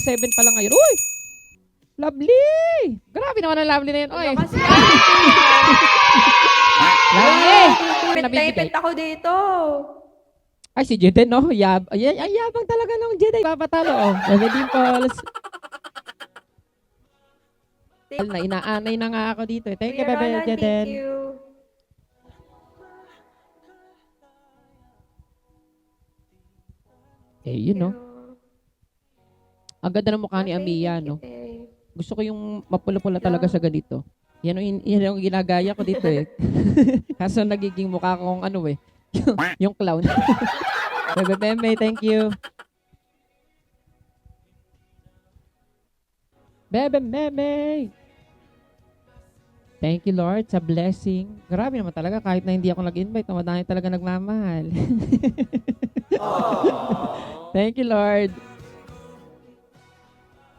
7 pa lang ngayon. Uy! Lovely! Grabe naman ang lovely na yun. Oy! Kasi Lovely! Naipit ako dito. Ay, si Jeden, no? Ay, yabang talaga ng Jeden. Papatalo, oh. Bebe Dimples. Na inaanay na nga ako dito. Thank you, Kuya Bebe Roland, Jeden. thank you. Eh, yun, no? Ang ganda ng mukha ni Amiya, Thank you, no? babe. Gusto ko yung mapula-pula talaga sa ganito. Yan yung ginagaya ko dito, eh. Kaso nagiging mukha kong ano, eh. yung clown. Bebe Bebe, thank you. Bebe Bebe. Thank you, Lord, sa blessing. Grabe naman talaga, kahit na hindi ako nag-invite, madami talaga nagmamahal. Thank you, Lord.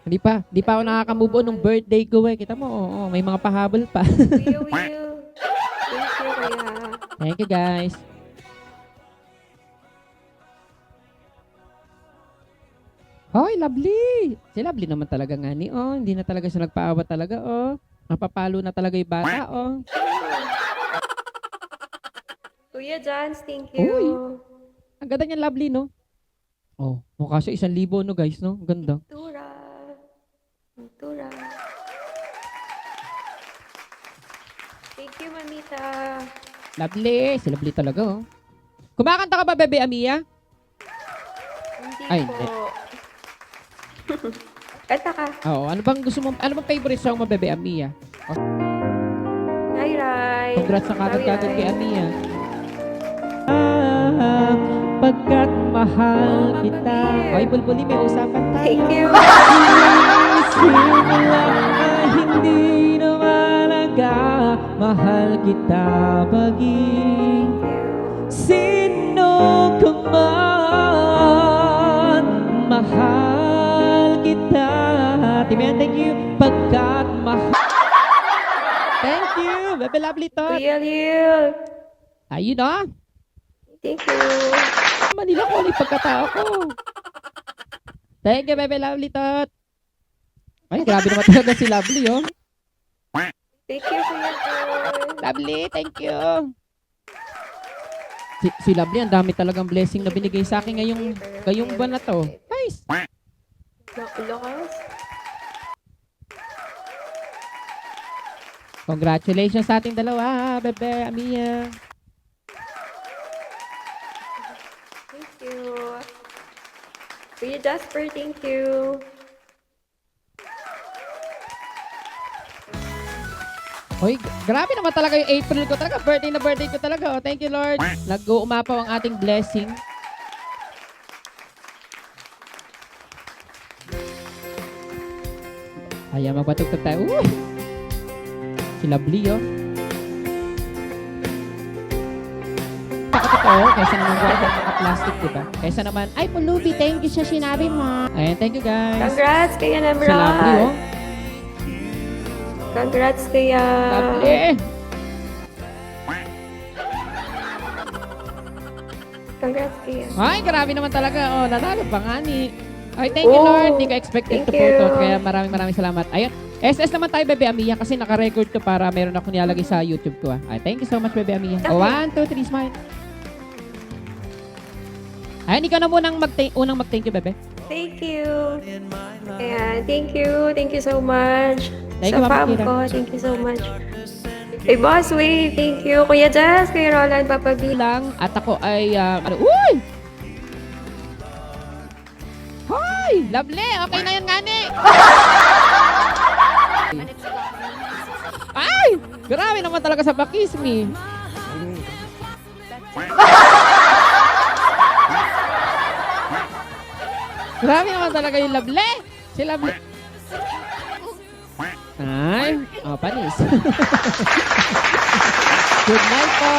Hindi pa ako nakaka-move on nung birthday ko eh. Kita mo, oo, may mga pahabol pa. Kuya Will. Thank you, kuya. Thank you, guys. Hoy, lovely! Si lovely naman talaga nga ni, oh. Hindi na talaga siya nagpaawa talaga, oh. Napapalo na talaga yung bata, oh. Kuya Jans, thank you. Uy. Ang ganda niya, lovely, no? Oh, mukha siya 1,000, no, guys, no? Ang ganda. Tura. Tura. Thank you, mamita. Lovely! Si lovely talaga, oh. Kumakanta ka ba, Bebe Amiya? Hindi Ay, po. hindi. Kanta ka. Oo, ano bang gusto mo, ano bang favorite song mo, Bebe Amiya? Oh, Rai, Rai. congrats sa kagad-kagad Rai, kay Rai. Amiya. Pagkat mahal kita. Ay, Bulbuli, may usapan tayo. Thank you. Simula ay hindi na malaga. Mahal kita maging sino ka man. Mahal kita. Timen, thank you. Pagkat mahal. Thank you. Bebe lovely to. Kuya Lil. Ayun na. Thank you. Manila ko ulit pagkatao ko. Thank you, Bebe lovely tot. Ay, grabe naman talaga si Lovely, oh. Thank you, Kuya Jun. Lovely, thank you. Si Lovely, ang dami talagang blessing na binigay sa akin ngayong buwan na to. Nice. Lakas. Congratulations sa ating dalawa, Bebe Amiya. Thank you. Kuya Jasper, thank you. Hoy, grabe naman talaga yung April ko talaga. Birthday na birthday ko talaga. Oh, thank you, Lord. Nag-uumapaw ang ating blessing. Ayan, magpatugtog tayo. Uy! Si Lovely, oh. Pakatotoo, kaysa naman guard at naka-plastic, diba? Kaysa naman, ay, pulubi, thank you sa sinabi mo. Ayan, thank you, guys. Congrats, Kuya Si Lovely, Nemrod. oh. Congrats, Kuya. Lovely. Congrats, Kuya. Ay, grabe naman talaga. Oh, nanalo pa nga ni. Ay, thank you, Oh, Lord. Hindi ko expected thank to photo. you. Kaya maraming salamat. Ayun. SS naman tayo, Bebe Amiya, kasi naka-record to para meron ako nilalagay sa YouTube ko. Ay, thank you so much, Bebe Amiya. Okay. 1, 2, 3, smile. Ayun, ikaw na munang unang mag-thank you, Bebe. Thank you. Ayan, thank you. Thank you so much. Thank Sa you, Mama fam Kira. ko, thank you so much. Hey, Boss Wave, thank you. Kuya Jazz, Kuya Roland, Papa B. Lang, at ako ay, uy! Hoy! Lovely! Okay na yan, ngani! Ay! Grabe naman talaga sa pakis me. Grabe naman talaga yung Lovely. Si Lovely. Ay, panis. Good night po.